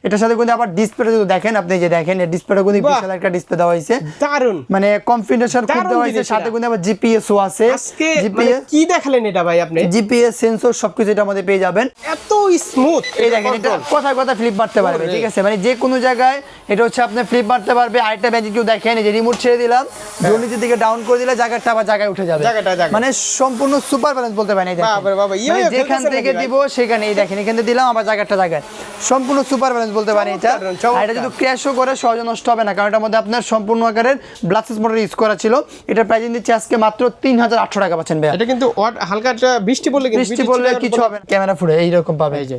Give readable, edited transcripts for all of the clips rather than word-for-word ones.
এটার সাথে কিন্তু আবার ডিসপ্লে যদি দেখেন, আপনি যে দেখেন এই ডিসপ্লেটা কিন্তু বিশাল একটা ডিসপ্লে দেওয়া হয়েছে, দারুন মানে কনফিগারেশন খুব দেওয়া হয়েছে, সাথে কিন্তু আবার জিপিএস ও আছে। আজকে মানে কি দেখালেন এটা ভাই আপনি? জিপিএস সেন্সর সবকিছু এটার মধ্যে পেয়ে যাবেন। এত স্মুথ, এই দেখেন এটা কথায় কথা ফ্লিপ মারতে পারবে, ঠিক আছে, মানে যে কোনো জায়গায় এটা হচ্ছে আপনি ফ্লিপ মারতে পারবে। আরেকটা ম্যাজিক কেউ দেখেন, এই যে রিমোট ছেড়ে দিলাম, ড্রোন নিচের দিকে ডাউন করে দিলে জায়গাটা আবার জায়গায় উঠে যাবে, মানে সম্পূর্ণ সুপার ব্যালেন্স বলতে পারেন। এই দেখেন মানে যেখান থেকে দিব সেখানে, এই দেখেন এখানে দিলাম আবার জায়গাটা জায়গায়, সম্পূর্ণ সুপার ব্যালেন্স বলতে পারেন এটা। আর এটা যদি ক্র্যাশও করে সহজে নষ্ট হবে না, কারণ এটার মধ্যে আপনার সম্পূর্ণ আকারের ব্লাস্টেস মোটর ইউজ করা ছিল। এটার প্রাইস দিচ্ছি আজকে মাত্র 3800 টাকা পাচ্ছেন ভাই। এটা কিন্তু হালকা বৃষ্টি পড়লে কিছু হবে না, ক্যামেরা ফুটে এইরকম পাবে, এই যে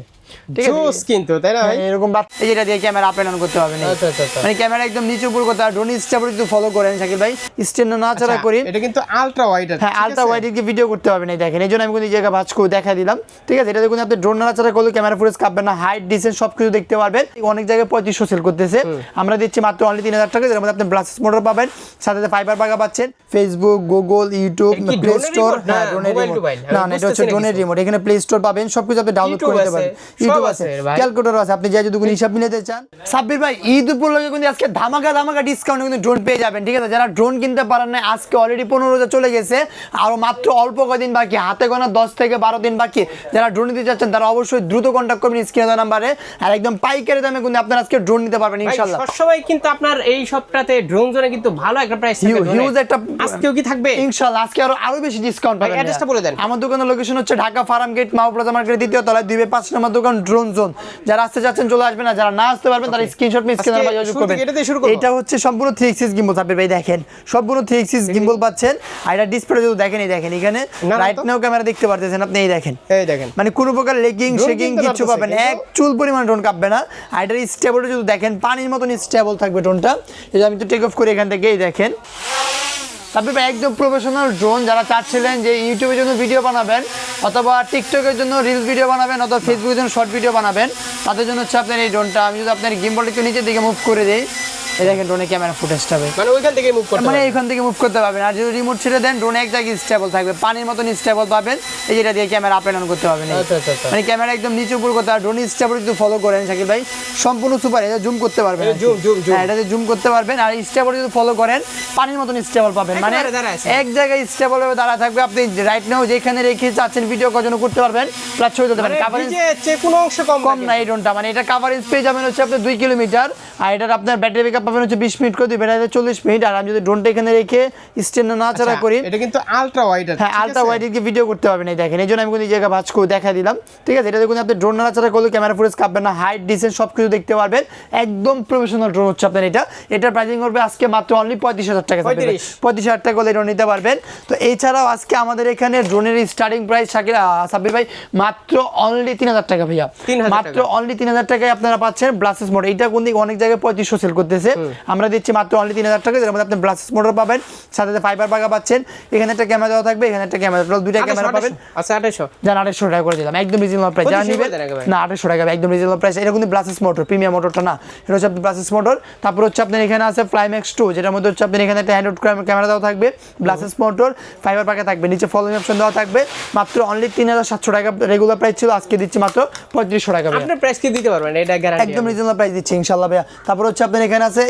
ঠিক আছে জোস কিন্তু, তাই না ভাই? এরকম এই যেটা দিয়ে ক্যামেরা আপ এন্ড করতে হবে না, মানে ক্যামেরা একদম নিচে উপর করতে হবে। ড্রোন স্টেবল যদি ফলো করেন শাকিল ভাই, স্ট্যান্ড না ছাড়া করি, এটা কিন্তু আলট্রা ওয়াইড, হ্যাঁ আলট্রা ওয়াইড এর ভিডিও করতে হবে না, দেখেন এই জন্য আমি কিন্তু এই জায়গা ভাঁজ করে দেখা দিলাম, ঠিক আছে। এটা দেখুন আপনি ড্রোন না ছাড়া করলে ক্যামেরা ফুটেজ কাঁপবে না, হাইট ডিসটেন্স সবকিছু দেখতে পারবেন। অনেক জায়গায় 3500 সেল করতেছে, আমরা দিচ্ছি মাত্র অনলি 3000 টাকা, যেটার মধ্যে আপনি ব্লাস্টেস মোটর পাবেন, সাথে ফাইবার বাগা পাচ্ছেন, Facebook, Google, YouTube, play store, হ্যাঁ ড্রোনের রিমোট, না এটা হচ্ছে ড্রোনের রিমোট, এখানে প্লে স্টোর পাবেন, সবকিছু আপনি ডাউনলোড করে নিতে পারেন, ইউটিউব আছে, ক্যালকুলেটর আছে, আপনি যাই যদি হিসাব মিলাতে চান। সাব্বির ভাই ঈদ উপলক্ষে কিন্তু আজকে ধামাকা ডিসকাউন্টে কিন্তু ড্রোন পেয়ে যাবেন, ঠিক আছে। যারা ড্রোন কিনতে পারেন না, আজকে অলরেডি 15 চলে গেছে, আর মাত্র অল্প কয়েকদিন বাকি, হাতে গোনা 10 থেকে 12 দিন বাকি। যারা ড্রোন নিতে চাচ্ছেন তারা অবশ্যই দ্রুত কন্ট্যাক্ট করবেন স্ক্রিনে দেওয়া নাম্বারে, আর একদম পাইকারি দামে কিন্তু আপনারা আজকে ড্রোন নিতে পারবেন ইনশাআল্লাহ। সবাই কিন্তু আপনার এই সপ্তাহে ড্রোন জোনে কিন্তু ভালো একটা প্রাইস থাকবে, হিউজ একটা, আজকেও কি থাকবে ইনশাআল্লাহ, আজকে আরো বেশি ডিসকাউন্ট পাবেন। অ্যাড্রেসটা বলে দেন। আমার দোকানের লোকেশন হচ্ছে ঢাকা ফার্ম গেট, মাও প্লাজা মার্কেটের দ্বিতীয় তলায়, 2/5 নম্বর দোকান ড্রোন জোন। যারা আসতে যাচ্ছেন চলে আসবেন, না যারা না আসতে পারবেন তারা স্ক্রিনশট নিয়ে স্ক্রিনে নাম্বার যোগাযোগ করবেন। এটা হচ্ছে সম্পূর্ণ 3 এক্সিস গিম্বল থাকবে ভাই, দেখেন সম্পূর্ণ 3 এক্সিস গিম্বল পাচ্ছেন। আর এটা ডিসপ্লে যদি দেখেন, এই দেখেন এখানে রাইট নাও ক্যামেরা দেখতে পারতেছেন আপনি, এই দেখেন মানে কোনো প্রকার লেগিং শেকিং কিছু পাবেন, এক চুল পরিমাণ ড্রোন কাঁপবে না। আর এটার স্টেবলটা যদি দেখেন পানির মতন স্টেবল থাকবে ড্রোনটা। এই যে আমি তো টেক অফ করে এখান থেকে, এই দেখেন তারপরে একদম প্রফেশনাল ড্রোন। যারা চাচ্ছিলেন যে ইউটিউবের জন্য ভিডিও বানাবেন, অথবা টিকটকের জন্য রিলস ভিডিও বানাবেন, অথবা ফেসবুকের জন্য শর্ট ভিডিও বানাবেন, তাদের জন্য হচ্ছে আপনার এই ড্রোনটা। আমি যদি আপনার গিম্বলটা একটু নিচের দিকে মুভ করে দিই, এই দেখেন ড্রোনের ক্যামেরা ফুটেজটা হবে, মানে ওইখান থেকে মুভ করতে, মানে এইখান থেকে মুভ করতে পারবেন। আর যদি রিমোট ছেড়ে দেন, ড্রোন এক জায়গায় স্টেবল থাকবে, পানির মতন স্টেবল পাবেন। এই যেটা দিয়ে ক্যামেরা আপ এন্ড করতে পারবেন, মানে ক্যামেরা একদম নিচে উপর করতে হবে। ড্রোন স্টেবল যদি ফলো করেন শাকিল ভাই, সম্পূর্ণ সুপার, এটা জুম করতে পারবেন, হ্যাঁ এটাতে জুম করতে পারবেন। আর স্টেবল যদি ফলো করেন পানির মতন স্টেবল পাবেন, মানে এক জায়গায় স্টেবল ভাবে দাঁড়া থাকবে। আপনি রাইট নাও যেখানে রেখে চাচ্ছেন ভিডিও করার জন্য করতে পারবেন, প্লাস ছবি তুলতে পারবেন। কভারেজ কোনো অংশ কম না এই ড্রোনটা, মানে এটা কভারেজ পেয়ে যাবেন হচ্ছে আপনি 2 কিলোমিটার। আর এটার আপনার ব্যাটারি ব্যাকআপ পাবেন হচ্ছে 20 মিনিট করে, 40 মিনিট। আর আমি যদি ড্রোনটা এখানে রেখে স্ট্যান্ড না ছাড়া করি, এটা কিন্তু আলট্রা ওয়াইড, হ্যাঁ আলট্রা ওয়াইড এর ভিডিও করতে পারবেন, এই দেখেন এই জন্য আমি কিন্তু এই জায়গা ভাঁজ করে দেখা দিলাম, ঠিক আছে। এটা দেখুন আপনি ড্রোন না ছাড়া করলে ক্যামেরা ফুটেজ কাঁপবে না, হাইট ডিসটেন্স সবকিছু দেখতে পারবেন, একদম প্রফেশনাল ড্রোন হচ্ছে আপনার এটা। এটার প্রাইসিং করবে আজকে মাত্র অনলি 35,000 টাকা, 35,000 টাকা করে ড্রোন নিতে পারবেন। তো এছাড়াও আজকে আমাদের এখানে ড্রোনের স্টার্টিং প্রাইস সাব্বির ভাই মাত্র অনলি 3,000 টাকা ভাইয়া, মাত্র অনলি 3,000 টাকায় আপনারা পাচ্ছেন ব্লাস্টেস মোটর। এটা কোন দিকে অনেক জায়গায় 3500 সেল করতেছে, আমরা দিচ্ছি মাত্র অনলি 3,000 টাকা, যেটার মধ্যে আপনি ব্লাস্টেস মোটর পাবেন, সাথে ফাইবার বাগা পাচ্ছেন। এখানে একটা ক্যামেরা দেওয়া থাকবে, এখানে একটা ক্যামেরা, দুইটা ক্যামেরা পাবেন। আচ্ছা 2800 জান 2800 টাকা করে দিলাম, একদম রিজনেবল প্রাইস। জান নিবেন না 2800 টাকা একদম রিজনেবল প্রাইস। এটা কিন্তু ব্লাস্টেস মোটর, প্রিমিয়াম মোটরটা না, এটা হচ্ছে আপনার ব্লাস্টেস মোটর। তারপর হচ্ছে আপনার এখানে আছে ফ্লাইম্যাক্স 2, যেটার মধ্যে হচ্ছে আপনার এখানে একটা হ্যান্ড ক্যামেরা দেওয়া থাকবে, ব্লাস্টেস মোটর, ফাইবার বাগা থাকবে, নিচে ফলোইং অপশন দেওয়া থাকবে। মাত্র অনলি 3700 টাকা রেগুলার প্রাইস ছিল, আজকে দিচ্ছি মাত্র 3500 টাকা। আপনি প্রাইস কি দিতে পারবেন, এটা গ্যারান্টি একদম রিজনেবল প্রাইস দিচ্ছি ইনশাআল্লাহ ভাইয়া। তারপর হচ্ছে আপনার এখানে আছে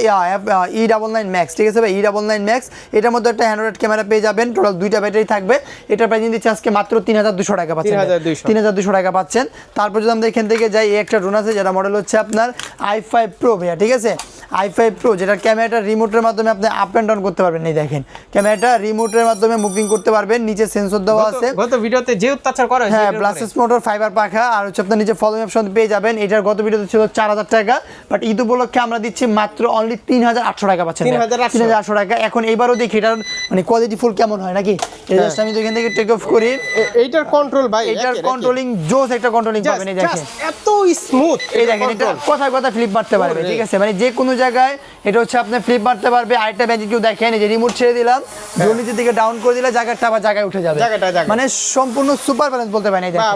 E99 Max, ঠিক আছে ভাই, E99 Max। এটার মধ্যে একটা হ্যান্ডহেল্ড ক্যামেরা পেয়ে যাবেন, টোটাল 2টা ব্যাটারি থাকবে। এটার প্রাইস দিচ্ছি আজকে মাত্র 3,200 টাকা পাচ্ছেন, 3,200 টাকা পাচ্ছেন। তারপর যদি আমরা এখান থেকে যাই, এই একটা ড্রোন আছে যেটা মডেল হচ্ছে আপনার i5 Pro ভাইয়া, ঠিক আছে, i5 Pro, যেটা ক্যামেরাটা রিমোটের মাধ্যমে আপনি আপ এন্ড ডাউন করতে পারবেন। এই দেখেন ক্যামেরাটা রিমোটের মাধ্যমে মুভিং করতে পারবেন, নিচে সেন্সর দেওয়া আছে, গত ভিডিওতে যে অত্যাচার করা হয়েছে, হ্যাঁ ব্লাস্টেস মোটর, ফাইবার পাখা, আর হচ্ছে আপনার নিচে ফলোইং অপশন পেয়ে যাবেন। এটার গত ভিডিওতে ছিল 4,000 টাকা, বাট ঈদ উপলক্ষে আমরা দিচ্ছি মাত্র অনলি 3,800 টাকা পাচ্ছেন, 3,800 টাকা। এখন এইবারও দেখি এটার মানে কোয়ালিটি ফুল কেমন হয় নাকি। এই জাস্ট আমি তো এখান থেকে টেক অফ করি, এইটার কন্ট্রোল ভাই, এটার কন্ট্রোলিং জোস একটা কন্ট্রোলিং পাবেন, এই দেখেন এত স্মুথ, এই দেখেন এটা কথায় কথা ফ্লিপ মারতে পারবে, ঠিক আছে, মানে যে কোনো জায়গায় এটা হচ্ছে আপনি ফ্লিপ মারতে পারবে। আরেকটা ম্যাজিক কেউ দেখেন, এই যে রিমোট ছেড়ে দিলাম, ড্রোন নিচের দিকে ডাউন করে দিলে জায়গাটা আবার জায়গায় উঠে যাবে, মানে সম্পূর্ণ সুপার ব্যালেন্স বলতে পারেন। এই দেখেন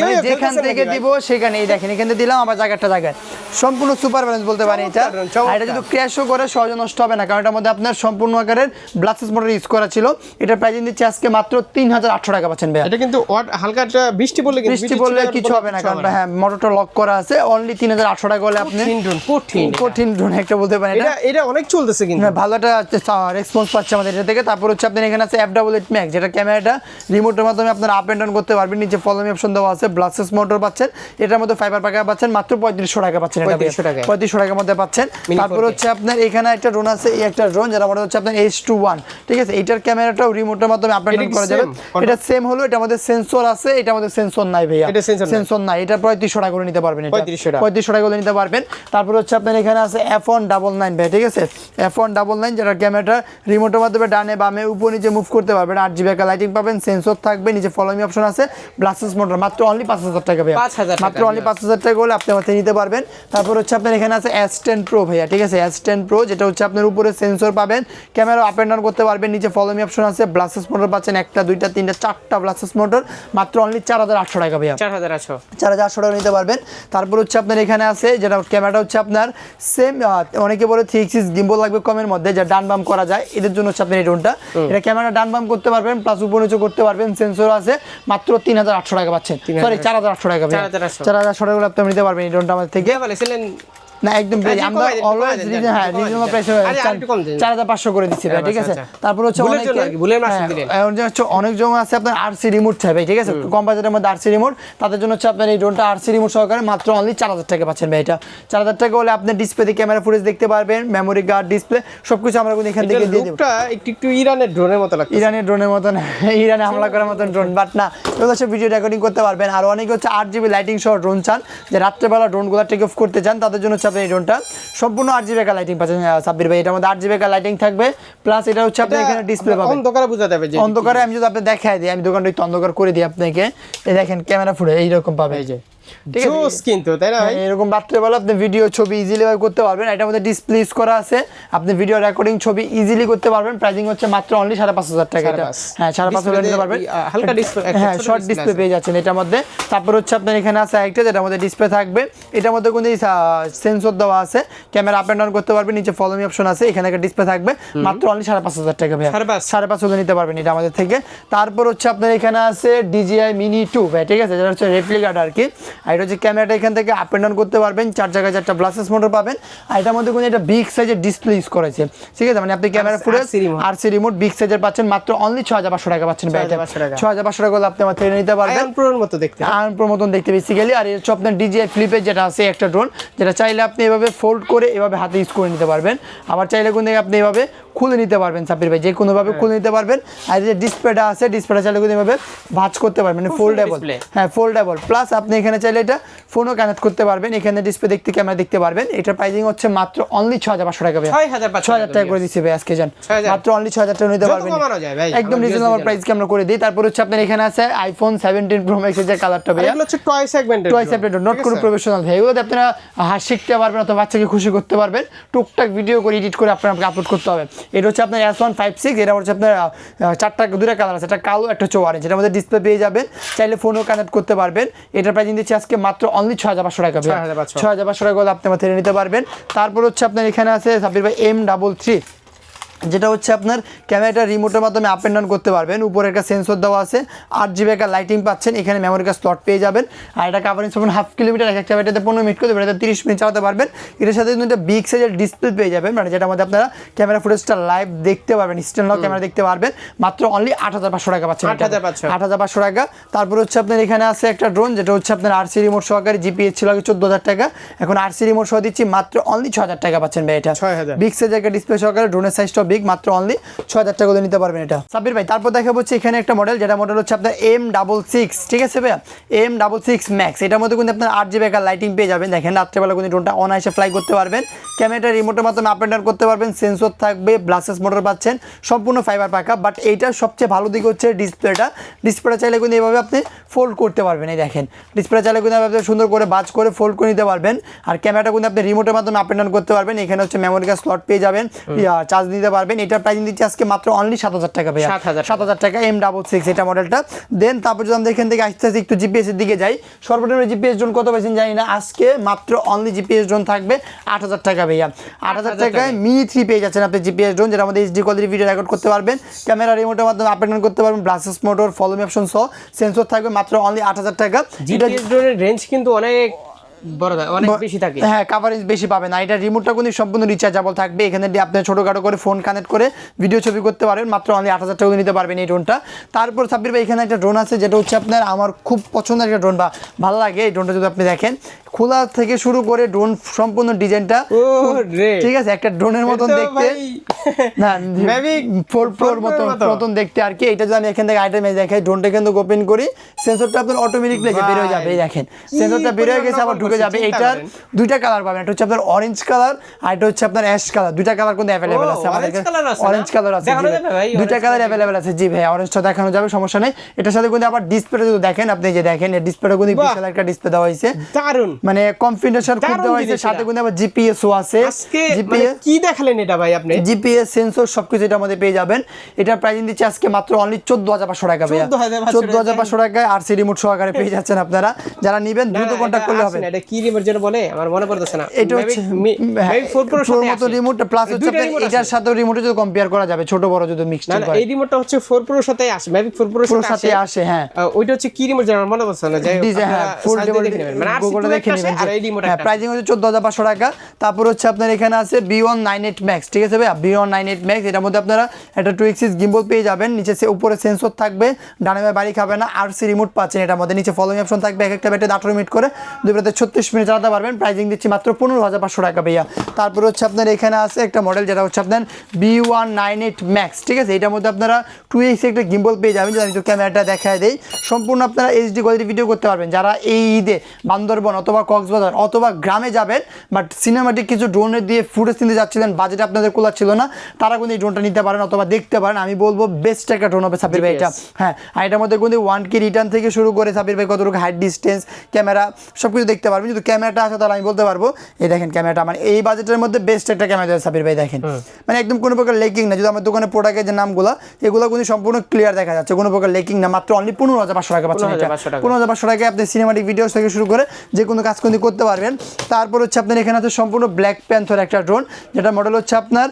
মানে যেখান থেকে দিব সেখানে, এই দেখেন এখানে দিলাম আবার জায়গাটা জায়গায়, সম্পূর্ণ সুপার ব্যালেন্স বলতে পারেন এটা। আর এটা যদি ক্র্যাশও করে সহজে নষ্ট হবে না, কারণ এটার মধ্যে আপনার সম্পূর্ণ আকারের ব্লাস্টেস মোটর ইউজ করা ছিল। এটা প্রাইস দিচ্ছে আজকে মাত্র 3800 টাকা পাচ্ছেন ভাই। এটা কিন্তু হালকা একটা বৃষ্টি পড়লে কিছু হবে না, কারণ হ্যাঁ মোটরটা লক করা আছে। অনলি 3800 টাকা হলে আপনি কঠিন ড্রোন একটা বলতে পারেন। এটা অনেক চলতেছে কিন্তু ভালো একটা রেসপন্স পাচ্ছে আমাদের এটা থেকে। তারপর হচ্ছে আপনার এখানে আছে F88 Max, যেটা ক্যামেরাটা রিমোটের মাধ্যমে আপনারা আপ এন্ড ডাউন করতে পারবেন। নিচে ফলো মি অপশন দেওয়া আছে, ব্লাস্টেস মোটর পাচ্ছেন, এটার মধ্যে ফাইবার পাকা পাচ্ছেন মাত্র 3500 টাকা পাচ্ছেন। এটা 3500 টাকার মধ্যে পাচ্ছেন। তারপর হচ্ছে আপনার এখানে একটা ড্রোন আছে, এই একটা ড্রোন যেটা মডেল হচ্ছে আপনার H21, ঠিক আছে। এটার ক্যামেরাটাও রিমোটের মাধ্যমে আপ এন্ড ডাউন করা যাবে। এটা সেম হলো, এটার মধ্যে সেন্সর আছে, এটার মধ্যে সেন্সর নাই ভাইয়া, সেন্সর নাই। এটা 3500 টাকা করে নিতে পারবেন, এটা 3500 টাকা করে নিতে পারবেন। তারপর হচ্ছে আপনার এখানে আছে F199 ভাই, ঠিক আছে। F199 যেটা ক্যামেরাটা রিমোটের মাধ্যমে ডানে বামে উপর নিচে মুভ করতে পারবেন। 8GB একটা লাইটিং পাবেন, সেন্সর থাকবে, নিচে ফলো মি অপশন আছে, ব্লাস্টেস মোটর মাত্র অনলি 5000 টাকা ভাইয়া, মাত্র অনলি 5000 টাকা হলে আপনি আমাদের নিতে পারবেন। তারপর হচ্ছে আপনার এখানে আছে S10 Pro ভাইয়া, ঠিক আছে। S10 Pro যেটা হচ্ছে আপনার উপরে সেন্সর পাবেন, ক্যামেরা আপ এন্ড ডাউন করতে পারবেন, নিচে ফলো মি অপশন আছে, ব্লাস্টেস মোটর পাচ্ছেন একটা দুইটা তিনটা চারটা ব্লাস্টেস মোটর মাত্র অনলি 4800 টাকা ভাইয়া, 4800 টাকা নিতে পারবেন। তারপর হচ্ছে আপনার এখানে আছে যেটা ক্যামেরাটা হচ্ছে আপনার সেম, অনেকে বলে 3 axis গিম্বল লাগবে কমের মধ্যে, যা ডান বাম করা যায়, এদের জন্য হচ্ছে আপনার এই ড্রোনটা। এটা ক্যামেরা ডান বাম করতে পারবেন, প্লাস উপর নিচে করতে পারবেন, সেন্সর আছে, মাত্র 3800 টাকা পাচ্ছেন, সরি 4800 টাকা ভাইয়া, 4800 টাকা আপনি নিতে পারবেন এই ড্রোনটা আমাদের থেকে। না একদম আমরা অলওয়েজ রিজনেবল প্রাইসে 4500 করে দিচ্ছি ভাই, ঠিক আছে। তারপর হচ্ছে অনেক জন আছে আপনার আরসি রিমোট চাই ভাই, ঠিক আছে, কম বাজেটের মধ্যে আরসি রিমোট, তাদের জন্য হচ্ছে আপনার এই ড্রোনটা আরসি রিমোট সহকারে মাত্র অনলি 4000 টাকা পাচ্ছেন ভাই। এটা 4000 টাকা হলে আপনি ডিসপ্লেতে ক্যামেরা ফুটেজ দেখতে পারবেন, মেমোরি কার্ড, ডিসপ্লে সবকিছু আমরা এখান থেকে দিয়ে দেব। একটু ইরানের ড্রোনের মতো লাগছে, ইরানের ড্রোনের মতন, ইরানে হামলা করার মতন ড্রোন, বাট না, এগুলো হচ্ছে ভিডিও রেকর্ডিং করতে পারবেন। আর অনেকে হচ্ছে 8GB লাইটিং সহ ড্রোন চান, যে রাত্রেবেলা ড্রোনগুলো টেক অফ করতে চান, তাদের জন্য হচ্ছে এই ড্রোনটা সম্পূর্ণ 8GB একটা লাইটিং পাচ্ছেন সাব্বির ভাই। এটার মধ্যে 8GB একটা লাইটিং থাকবে, প্লাস এটা হচ্ছে আপনি এখানে ডিসপ্লে পাবেন। অন্ধকারে বোঝা যাবে, যে অন্ধকারে আমি যদি আপনি দেখাই দিই, আমি দোকানটা একটু অন্ধকার করে দিই আপনাকে, এই দেখেন ক্যামেরা ফুটে এইরকম পাবে, এই যে ঠিক আছে কিন্তু তাই না ভাই, এরকম রাত্রেবেলা আপনি ভিডিও ছবি ইজিলি করতে পারবেন। এটার মধ্যে ডিসপ্লে ইউজ করা আছে, আপনি ভিডিও রেকর্ডিং ছবি ইজিলি করতে পারবেন। প্রাইসিং হচ্ছে মাত্র অনলি 5500 টাকা। এটা হ্যাঁ 5500 নিতে পারবেন, হালকা ডিসপ্লে, হ্যাঁ শর্ট ডিসপ্লে পেয়ে যাচ্ছেন এটার মধ্যে। তারপর হচ্ছে আপনার এখানে আছে একটা যেটার মধ্যে ডিসপ্লে থাকবে, এটার মধ্যে কোনো সেন্সর দেওয়া আছে, ক্যামেরা আপ এন্ড ডাউন করতে পারবেন, নিচে ফলো মি অপশন আছে, এখানে একটা ডিসপ্লে থাকবে, মাত্র অনলি 5500 টাকা ভাই, 5500 নিতে পারবেন এটা আমাদের থেকে। তারপর হচ্ছে আপনার এখানে আছে DJI Mini 2 ভাই, ঠিক আছে, যেটা হচ্ছে রেপ্লিকাটা আর কি। আর এটা হচ্ছে ক্যামেরাটা এখান থেকে আপ এন্ড ডাউন করতে পারবেন, 4 জায়গায় 4টা ব্লাস্টেস মোটর পাবেন। আর এটার মধ্যে কোনো একটা বিগ সাইজের ডিসপ্লে ইউজ করেছে, ঠিক আছে, মানে আপনি camera footage RC remote big সাইজের পাচ্ছেন মাত্র অনলি 6500 টাকা পাচ্ছেন ভাই। 6500 টাকা হলে আপনি আমার থেকে নিতে পারবেন, আয়রন প্রোর মতো দেখতে, আয়রন প্রোর মতন দেখতে বেসিক্যালি। আর এর হচ্ছে আপনার DJI ফ্লিপের যেটা আছে একটা ড্রোন, যেটা চাইলে আপনি এভাবে ফোল্ড করে এভাবে হাতে ইউজ করে নিতে পারবেন, আবার চাইলে কোন দিকে আপনি এভাবে খুলে নিতে পারবেন সাব্বির ভাই, যে কোনোভাবে খুলে নিতে পারবেন। আর যে ডিসপ্লেটা আছে, ডিসপ্লেটা চাইলে কোন এভাবে ভাঁজ করতে পারবেন, মানে ফোল্ডেবল, হ্যাঁ ফোল্ডেবল, প্লাস আপনি এখানে চাইলে এটা ফোনও কানেক্ট করতে পারবেন, এখানে ডিসপ্লে দেখতে ক্যামেরা দেখতে পারবেন। এটার প্রাইসিং হচ্ছে মাত্র অনলি 6500 টাকা ভাই, 6000 টাকা করে দিচ্ছি ভাই আজকে, জান মাত্র অনলি 6000 টাকা নিতে পারবেন, একদম রিজনেবল প্রাইসকে আমরা করে দিই। তারপর হচ্ছে আপনার এখানে আছে iPhone 17 Pro Max এর যে কালারটা ভাই, এগুলো হচ্ছে টয় সেগমেন্টের, নট কোনো প্রফেশনাল ভাই, এগুলোতে আপনারা হাত শিখতে পারবেন অথবা বাচ্চাকে খুশি করতে পারবেন, টুকটাক ভিডিও করে এডিট করে আপনাকে আপলোড করতে হবে। এটা হচ্ছে আপনার S156, এটা হচ্ছে আপনার 2টা কালার আছে, একটা কালো একটা হচ্ছে অরেঞ্জ, এটার মধ্যে ডিসপ্লে পেয়ে যাবেন, চাইলে ফোনও কানেক্ট করতে পারবেন। এটার প্রাইসিং দিচ্ছি আজকে মাত্র অনলি 6500 টাকা, 6500 টাকা হলে আপনি আমার থেকে নিতে পারবেন। তারপর হচ্ছে আপনার এখানে আছে সাব্বির ভাই M33, যেটা হচ্ছে আপনার ক্যামেরাটা রিমোটের মাধ্যমে আপ এন্ড ডাউন করতে পারবেন, উপরে একটা সেন্সর দেওয়া আছে, 8GB একটা লাইটিং পাচ্ছেন, এখানে মেমোরি কার্ড স্লট পেয়ে যাবেন। আর এটা কাভারেজ পাবেন 1/2 কিলোমিটার, এক একটা ব্যাটারিতে 15 মিনিট করে দেবেন, এটা 30 মিনিট চালাতে পারবেন। এটার সাথে কিন্তু একটা বিগ সাইজের ডিসপ্লে পেয়ে যাবেন, মানে যেটার মধ্যে আপনারা ক্যামেরা ফুটেজটা লাইভ দেখতে পারবেন, স্ট্যান্ড নাও ক্যামেরা দেখতে পারবেন, মাত্র অনলি 8500 টাকা পাচ্ছেন, 8500 টাকা। তারপর হচ্ছে আপনার এখানে আছে একটা ড্রোন, যেটা হচ্ছে আপনার আরসি রিমোট সহকারে, জিপিএস ছিল আগে 14000 টাকা, এখন আরসি রিমোট সহ দিচ্ছি মাত্র অনলি 6000 টাকা পাচ্ছেন ভাই। এটা বিগ সাইজের একটা ডিসপ্লে সহকারে, ড্রোনের সাইজটা বিগ, মাত্র অনলি 6000 টাকা করে নিতে পারবেন এটা। সাব্বির ভাই তারপর দেখা হচ্ছে এখানে একটা মডেল, যেটা মডেল হচ্ছে আপনার M66, ঠিক আছে ভাইয়া, M66 ম্যাক্স। এটার মধ্যে কিন্তু আপনার 8GB লাইটিং পেয়ে যাবেন। দেখেন রাত্রেবেলা কিন্তু ড্রোনটা অনায়াসে ফ্লাই করতে পারবেন, ক্যামেরাটা রিমোটের মাধ্যমে আপ এন্ড ডাউন করতে পারবেন, সেন্সর থাকবে, ব্লাসেস মোটর পাচ্ছেন, সম্পূর্ণ ফাইবার পাকা। বাট এইটার সবচেয়ে ভালো দিক হচ্ছে ডিসপ্লেটা চাইলে কিন্তু এইভাবে আপনি ফোল্ড করতে পারবেন। এই দেখেন ডিসপ্লেটা চাইলে কিন্তু আপনি সুন্দর করে বাজ করে ফোল্ড করে নিতে পারবেন। আর ক্যামেরাটা কিন্তু আপনি রিমোটের মাধ্যমে আপ এন্ড ডাউন করতে পারবেন। এখানে হচ্ছে মেমোরি কার্ড স্লট পেয়ে যাবেন, চার্জ দিতে পারবেন। এটার প্রাইসিং দিচ্ছি আজকে মাত্র অনলি 7000 টাকা ভাইয়া, 7000 টাকা M66 এটা মডেলটা। দেন তারপর যদি আমরা এখান থেকে আস্তে আস্তে একটু জিপিএস এর দিকে যাই, সর্বনিম্ন জিপিএস ড্রোন কত পাইছেন জানি না, আজকে মাত্র অনলি জিপিএস ড্রোন থাকবে 8000 টাকা ভাইয়া। 8000 টাকায় মি 3 পেয়ে যাচ্ছেন আপনি জিপিএস ড্রোন, যেটা আমাদের এইচডি কোয়ালিটি ভিডিও রেকর্ড করতে পারবেন, ক্যামেরা রিমোটের মাধ্যমে আপ এন্ড ডাউন করতে পারবেন, ব্লাসেস মোটর, ফলো মি অপশন সহ, সেন্সর থাকবে, মাত্র অনলি 8000 টাকা। জিপিএস ড্রোনের রেঞ্জ কিন্তু অনেক বড় থাকে, অনেক বেশি থাকে। হ্যাঁ, কভারেজ বেশি পাবেন না। এটা রিমোটটা কিন্তু সম্পূর্ণ রিচার্জেবল থাকবে। এখানে দিয়ে আপনি ছোটখাটো করে ফোন কানেক্ট করে ভিডিও ছবি করতে পারবেন, মাত্র অনলি 8000 টাকা নিতে পারবেন এই ড্রোনটা। তারপর সাব্বির ভাই এখানে একটা ড্রোন আছে, যেটা হচ্ছে আপনার আমার খুব পছন্দের একটা ড্রোন বা ভালো লাগে। এই ড্রোনটা যদি আপনি দেখেন, খোলা থেকে শুরু করে ড্রোন সম্পূর্ণ ডিজাইনটা ঠিক আছে, একটা ড্রোনের মতন দেখতে, না ফোর মতন দেখতে আর কি। এটা যদি আমি এখান থেকে আইটেমে দেখাই, ড্রোনটা কিন্তু ওপেন করি, সেন্সরটা আপনার অটোমেটিক লেগে বের হয়ে যাবে। এই দেখেন সেন্সরটা বের হয়ে গেছে, আবার ঢুকে যাবে। এটার দুইটা কালার পাবেন, একটা হচ্ছে আপনার অরেঞ্জ কালার আর এটা হচ্ছে আপনার অ্যাশ কালার। দুইটা কালার কিন্তু অ্যাভেলেবেল আছে আমাদের কাছে, অরেঞ্জ কালার আছে, দুইটা কালার অ্যাভেলেবেল আছে। জি ভাই, অরেঞ্জটা দেখানো যাবে, সমস্যা নেই। এটার সাথে কিন্তু আবার ডিসপ্লেটা যদি দেখেন, আপনি যে দেখেন এই ডিসপ্লেটা কিন্তু বিশাল একটা ডিসপ্লে দেওয়া হয়েছে, দারুন, মানে কনফিগারেশন খুব দেওয়া হয়েছে। সাথে কিন্তু আবার জিপিএস ও আছে। জিপিএস কি দেখালেন এটা ভাই আপনি? জিপিএস সেন্সর সবকিছু এটার মধ্যে পেয়ে যাবেন। এটার প্রাইসিং দিচ্ছে আজকে মাত্র অনলি 14500 টাকা ভাইয়া, 14500 টাকায় আরসি রিমোট সহকারে পেয়ে যাচ্ছেন আপনারা। যারা নেবেন দ্রুত কন্টাক্ট করলে হবে। এটা কি রিমোট যেন বলে, আমার মনে পড়তেছে না। এটা হচ্ছে Mavic 4 Pro মতো রিমোট, প্লাস হচ্ছে এটার সাথে রিমোটে যদি কম্পেয়ার করা যাবে, ছোট বড় যদি মিক্সড করে। এই রিমোটটা হচ্ছে 4 Pro এর সাথে আসে, Mavic 4 Pro এর সাথে আসে। হ্যাঁ, ওইটা হচ্ছে কি রিমোট যেন আমার মনে পড়ছে না। যাই ফুল মানে গুগলে দেখে নেবেন। আর এই রিমোট প্রাইসিং হচ্ছে 14500 টাকা। তারপর হচ্ছে আপনার এখানে আছে B198 Max, ঠিক আছে ভাইয়া, B198 Max। এটার মধ্যে আপনারা একটা 2 axis gimbal পেয়ে যাবেন, নিচে উপরে সেন্সর থাকবে, ডানে বামে বাড়ি খাবে না, আরসি রিমোট পাচ্ছেন এটার মধ্যে। নিচে ফলোইং অপশন থাকবে, এক একটা ব্যাটারি 18 মিনিট করে 2 ব্যাটারিতে 36 মিনিট চালাতে পারবেন। প্রাইসিং দিচ্ছি মাত্র 15500 টাকা ভাইয়া। তারপর হচ্ছে আপনার এখানে আছে একটা মডেল, যেটা হচ্ছে আপনার B198 Max, ঠিক আছে। এটার মধ্যে আপনারা 2 axis একটা gimbal পেয়ে যাবেন, যদি আমি একটু ক্যামেরাটা দেখায় দেই, সম্পূর্ণ আপনারা এইচডি কোয়ালিটি ভিডিও করতে পারবেন। যারা এই ঈদে বান্দরবন অথবা কক্সবাজার অথবা গ্রামে যাবেন, বাট সিনেমাটিক কিছু ড্রোনের দিয়ে ফুটেজ নিতে যাচ্ছিলেন, বাজেট আপনাদের কুলার ছিল না, তারা কিন্তু এই ড্রোনটা নিতে পারেন অথবা দেখতে পারেন। আমি বলবো বেস্ট একটা ড্রোন হবে সাব্বির ভাই এটা। হ্যাঁ, আর এটার মধ্যে কিন্তু 1K রিটার্ন থেকে শুরু করে সাব্বির ভাই কতটুকু হাইট ডিস্টেন্স, ক্যামেরা সব কিছু দেখতে পারবেন। যদি ক্যামেরাটা আসে তাহলে আমি বলতে পারবো, এই দেখেন ক্যামেরাটা মানে এই বাজেটের মধ্যে বেস্ট একটা ক্যামেরা দেয় সাব্বির ভাই। দেখেন মানে একদম কোনো প্রকার লেকিং না। যদি আমার দোকানে প্রোডাক্টের যে নামগুলো, এগুলো কিন্তু সম্পূর্ণ ক্লিয়ার দেখা যাচ্ছে, কোনো প্রকার লেকিং না। মাত্র অনলি 15500 টাকা পাচ্ছেন এটা। 15500 টাকায় আপনি সিনেমাটিক ভিডিও থেকে শুরু করে যে কোনো কাজ কিন্তু করতে পারবেন। তারপর হচ্ছে আপনার এখানে আছে সম্পূর্ণ ব্ল্যাক প্যান্থর একটা ড্রোন, যেটা মডেল হচ্ছে আপনার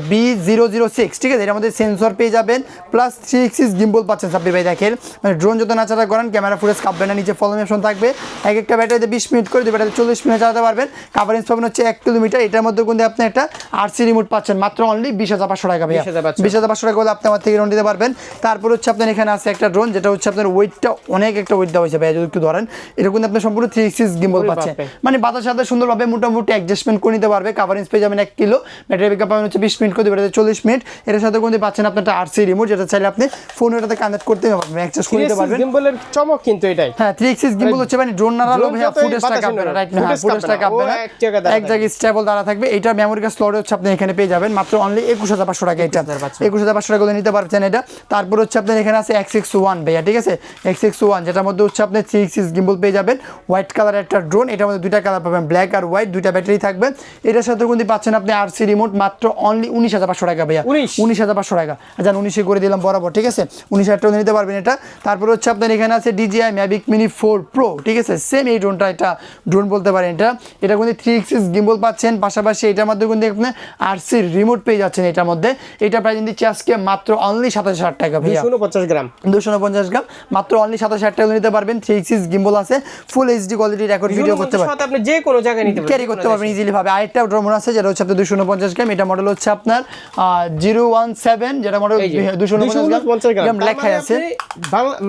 B006, ঠিক আছে। এর মধ্যে সেন্সর পেয়ে যাবেন, প্লাস 3 axis gimbal পাচ্ছেন সাব্বির ভাই। দেখেন মানে ড্রোন যত নাচাড়া করেন ক্যামেরা ফুটেজ কাঁপবে না। নিচে ফলো অপশন থাকবে, এক একটা ব্যাটারিতে 20 মিনিট করে, 2 ব্যাটারিতে 40 মিনিট চালাতে পারবেন। কাভারেজ পাবেন হচ্ছে 1 কিলোমিটার। এটার মধ্যে কিন্তু আপনি একটা আরসি রিমোট পাচ্ছেন মাত্র অনলি 20500 টাকা ভাইয়া, 20500 টাকা হলে আপনি আমার থেকে ড্রোন দিতে পারবেন। তারপর হচ্ছে আপনার এখানে আছে একটা ড্রোন, যেটা হচ্ছে আপনার ওয়েটটা অনেক একটা ওয়েট দেওয়া হয়েছে ভাইয়া, যদি একটু ধরেন এটা কিন্তু আপনি সম্পূর্ণ 3 axis gimbal পাচ্ছেন, মানে বাতার সাথে সুন্দরভাবে মোটামুটি অ্যাডজাস্টমেন্ট করে নিতে পারবে। কাভারেজ পেয়ে যাবেন 1 কিলো, ব্যাটারি ব্যাকআপ পাবেন হচ্ছে 20 মিনিট করে, ব্যাটারিতে 40 মিনিট। এটার সাথে কিন্তু পাচ্ছেন আপনার একটা আরসি রিমোট, যেটা চাইলে আপনি ফোনের সাথে কানেক্ট করতে পারবেন, অ্যাক্সেস করে নিতে পারবেন। গিম্বলের চমক কিন্তু এটাই। হ্যাঁ, 3 axis gimbal হচ্ছে মানে ড্রোন নাড়ালো ভাইয়া ফুটেজটা কাঁপবে না, রাইট না? হ্যাঁ, ফুটেজটা কাঁপবে না, এক জায়গায় স্টেবল দাঁড়া থাকবে। এটা মেমোরি কার্ড স্লট হচ্ছে আপনি এখানে পেয়ে যাবেন মাত্র অনলি 21500 টাকা। এটা 21500 টাকা করে নিতে পারছেন এটা। তারপর হচ্ছে আপনার এখানে আছে X61 ভাইয়া, ঠিক আছে, X61, যেটার মধ্যে হচ্ছে আপনি 3 axis gimbal পেয়ে যাবেন, হোয়াইট কালার একটা ড্রোন। এটার মধ্যে দুইটা কালার পাবেন, ব্ল্যাক আর হোয়াইট, দুইটা ব্যাটারি থাকবে। এটার সাথে কিন্তু পাচ্ছেন আপনি আরসি রিমোট মাত্র অনলি 19500 টাকা ভাইয়া, 19500 টাকা। আচ্ছা 19 করে দিলাম বরাবর, ঠিক আছে, 19000 টাকা নিতে পারবেন এটা। তারপর হচ্ছে আপনার এখানে আছে DJI Mavic Mini 4 Pro, ঠিক আছে, সেম এই ড্রোনটা, এটা ড্রোন বলতে পারেন এটা। এটা কিন্তু 3 axis gimbal পাচ্ছেন, পাশাপাশি এটার মধ্যে কিন্তু আপনি আরসি রিমোট পেয়ে যাচ্ছেন এটার মধ্যে। এটা প্রাইস দিচ্ছি আজকে মাত্র অনলি 27000 টাকা ভাইয়া, 250 গ্রাম, 250 গ্রাম, মাত্র অনলি 27000 টাকা নিতে পারবেন। 3 axis gimbal আছে, full HD quality record video করতে পারবেন, আপনি যে কোনো জায়গায় নিতে পারবেন, ক্যারি করতে পারবেন ইজিলি ভাবে। আরেকটা ড্রোন আছে যেটা হচ্ছে আপনার 250 গ্রাম, এটা মডেল হচ্ছে হচ্ছে আপনার 017, যেটা মডেল 249 গ্রাম লেখাই আছে।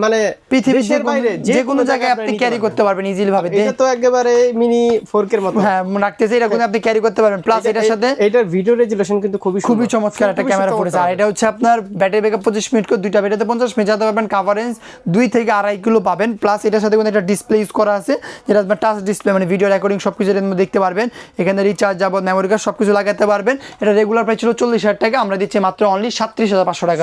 মানে পৃথিবীর দেশের বাইরে যে কোনো জায়গায় আপনি ক্যারি করতে পারবেন ইজিলি ভাবে। এটা তো একেবারে মিনি 4K এর মতো। হ্যাঁ রাখতেছে, এটা কিন্তু আপনি ক্যারি করতে পারবেন। প্লাস এটার সাথে এটার ভিডিও রেজোলিউশন কিন্তু খুবই চমৎকার একটা ক্যামেরা ফুটেজ। আর এটা হচ্ছে আপনার ব্যাটারি ব্যাকআপ 25 মিনিট করে, দুইটা ব্যাটারিতে 50 মিনিট যেতে পারবেন। কভারেজ 2 থেকে 2.5 কিলো পাবেন। প্লাস এটার সাথে কিন্তু একটা ডিসপ্লে ইউজ করা আছে, যেটা আপনার টাচ ডিসপ্লে, মানে ভিডিও রেকর্ডিং সবকিছু এর মধ্যে দেখতে পারবেন। এখানে রিচার্জ যাবত মেমোরি কার্ড সবকিছু লাগাতে পারবেন। এটা রেগুলার প্রাইস ছিল 40,000 টাকা, আমরা দিচ্ছি মাত্র অনলি 37,500 টাকা।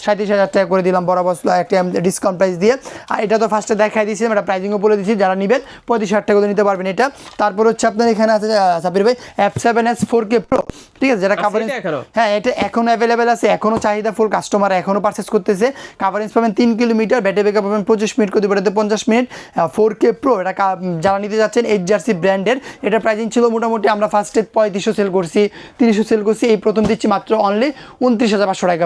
37,000 টাকা করে দিলাম বরাবর একটা ডিসকাউন্ট প্রাইস দিয়ে। আর এটা তো ফার্স্টে দেখাই দিয়েছিলাম, এটা প্রাইজিংও বলে দিচ্ছি, যারা নেবেন 35,000 টাকা করে নিতে পারবেন এটা। তারপর হচ্ছে আপনার এখানে আছে সাবির ভাই F7s 4K Pro, ঠিক আছে, যেটা কভারেজ, হ্যাঁ এটা এখন অ্যাভেলেবেল আছে, এখনো চাহিদা ফুল, কাস্টমার এখনো পারচেজ করতেছে। কভারেজ পাবেন 3 কিলোমিটার, ব্যাটারি ব্যাকআপ পাবেন 25 মিনিট করে, দুটোতে 50 মিনিট। 4K Pro এটা যারা নিতে যাচ্ছেন HRC ব্র্যান্ডের, এটা প্রাইজিং ছিল মোটামুটি আমরা ফার্স্টে 3500 সেল করছি, 3000 সেল করছি, এই প্রথম দিচ্ছি মাত্র অনলি 29,500 টাকা।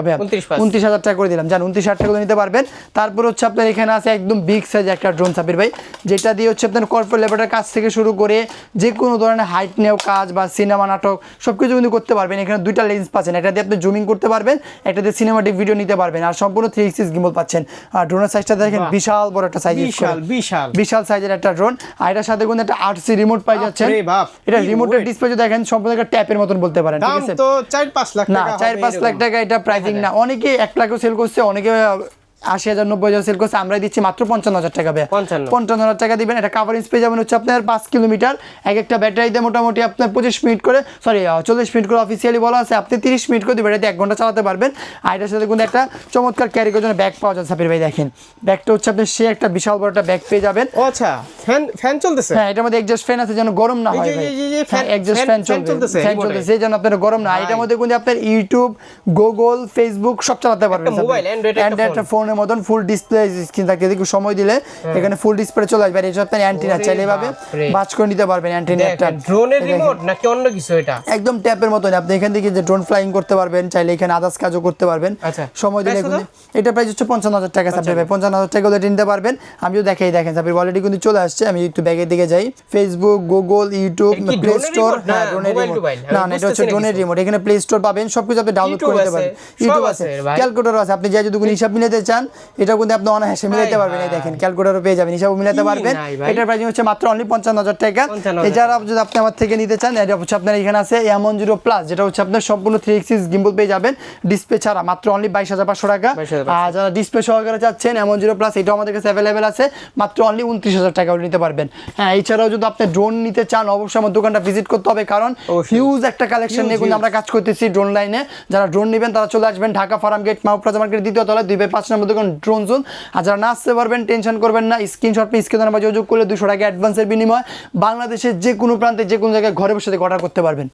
29,000 টাকা করে দিলাম, জান 29,000 টাকা করে নিতে পারবেন। তারপর হচ্ছে আপনার এখানে আছে একদম বিগ সাইজ একটা ড্রোন সাবির ভাই, যেটা দিয়ে হচ্ছে আপনার কর্পোরেট লেভেলের কাজ থেকে শুরু করে যে কোনো ধরনের হাইট নেও কাজ বা সিনেমা নাটক সবকিছু কিন্তু করতে পারবেন। এখানে দুইটা লেন্স পাচ্ছেন, একটা দিয়ে আপনি জুমিং করতে পারবেন, একটা দিয়ে সিনেমাটিক ভিডিও নিতে পারবেন, আর সম্পূর্ণ 360 গিম্বল পাচ্ছেন। আর ড্রোনের সাইজটা দেখেন বিশাল বড় একটা সাইজ, বিশাল সাইজের একটা ড্রোন। আর এটার সাথে কিন্তু একটা 8C রিমোট পাই যাচ্ছেন। এটা রিমোটের ডিসপ্লে যদি দেখেন সম্পূর্ণ একটা ট্যাপের মতন বলতে পারেন, ঠিক আছে। তো 4-5 লাখ টাকা, না 4-5 লাখ টাকা এটা প্রাইসিং না। অনেকে 1 লাখও সেল করছে, অনেকে 80,000 90,000 সেল করছে, আমরা দিচ্ছি মাত্র 55,000 টাকা। 55,000 টাকা দিবেন। এটা কভারেজ পেয়ে যাবেন হচ্ছে আপনার 5 কিলোমিটার, এক একটা ব্যাটারিতে মোটামুটি আপনার 25 মিনিট করে, 40 মিনিট করে অফিসিয়ালি বলা আছে, আপনি 30 মিনিট করে ব্যাটারিতে 1 ঘন্টা চালাতে পারবেন। আর এটার সাথে কিন্তু একটা চমৎকার ক্যারি করার জন্য ব্যাগ পাওয়া যায় সাবির ভাই, দেখেন ব্যাগটা হচ্ছে আপনি সে একটা বিশাল বড় একটা ব্যাগ পেয়ে যাবেন। আচ্ছা ফ্যান চলতেছে, হ্যাঁ এটার মধ্যে এক্সস্ট ফ্যান আছে যেন গরম না হয় ভাই, হ্যাঁ এক্সস্ট ফ্যান চলতেছে, ফ্যান চলতেছে যেন আপনার গরম না। এটার মধ্যে কিন্তু আপনার ইউটিউব, গুগল, ফেসবুক সব চালাতে পারবেন। মোবাইল অ্যান্ড্রয়েড ফোনের মতন ফুল ডিসপ্লে স্ক্রিন থাকে, দেখি সময় দিলে এখানে ফুল ডিসপ্লে চলে আসবে। এটা আপনার অ্যান্টেনা চাইলে ভাবে বাজ করে নিতে পারবেন। অ্যান্টেনা একটা ড্রোনের রিমোট নাকি অন্য কিছু, এটা একদম ট্যাপের মতন, আপনি এখান থেকে যে ড্রোন ফ্লাইং করতে পারবেন, চাইলে এখানে আদার্স কাজও করতে পারবেন সময় দিলে। এটা প্রাইস হচ্ছে 55,000 টাকা সাবির ভাই, 55,000 টাকা হলে নিতে পারবেন। আমিও দেখাই, দেখেন সাবির অলরেডি কিন্তু চলে আসছে। আমি একটু ব্যাগের দিকে যাই, Facebook, Google, YouTube, play store, হ্যাঁ ড্রোনের রিমোট না এটা হচ্ছে ড্রোনের রিমোট। এখানে প্লে স্টোর পাবেন, সবকিছু আপনি ডাউনলোড করে নিতে পারবেন, ইউটিউব আছে, ক্যালকুলেটর আছে। আপনি যাই যদি কোনো হিসাব মিলাতে চান, এটা কিন্তু আপনি অনায়াসে মিলাতে পারবেন। এই দেখেন ক্যালকুলেটরও পেয়ে যাবেন, হিসাবও মিলাতে পারবেন। এটার প্রাইস হচ্ছে মাত্র অনলি 55,000 টাকা। এছাড়া যদি আপনি আমার থেকে নিতে চান, এটা হচ্ছে আপনার এখানে আছে M10 প্লাস, যেটা হচ্ছে আপনার সম্পূর্ণ 360 গিম্বল পেয়ে যাবেন, ডিসপ্লে ছাড়া মাত্র অনলি 22,500 টাকা। আর যারা ডিসপ্লে সহকারে চাচ্ছেন M10 প্লাস, এটাও আমাদের কাছে অ্যাভেলেবেল আছে, মাত্র অনলি 29,000 টাকা নিতে পারবেন। হ্যাঁ এছাড়াও যদি আপনি ড্রোন নিতে চান, অবশ্যই আমার দোকানটা ভিজিট করতে হবে, কারণ হিউজ একটা কালেকশন নিয়ে কিন্তু আমরা কাজ করতেছি ড্রোন লাইনে। যারা ড্রোন নেবেন তারা চলে আসবেন ঢাকা ফার্ম গেট মাও প্লাজা মার্কেট 2য় তলায় 2/5 নম্বর দোকান ড্রোন জোন। আর যারা না আসতে পারবেন টেনশন করবেন না, স্ক্রিনশট নিয়ে স্ক্রিনে নাম্বার যোগাযোগ করলে 200 টাকা অ্যাডভান্সের বিনিময়ে বাংলাদেশের যে কোনো প্রান্তে যে কোনো জায়গায় ঘরে বসে অর্ডার করতে পারবেন।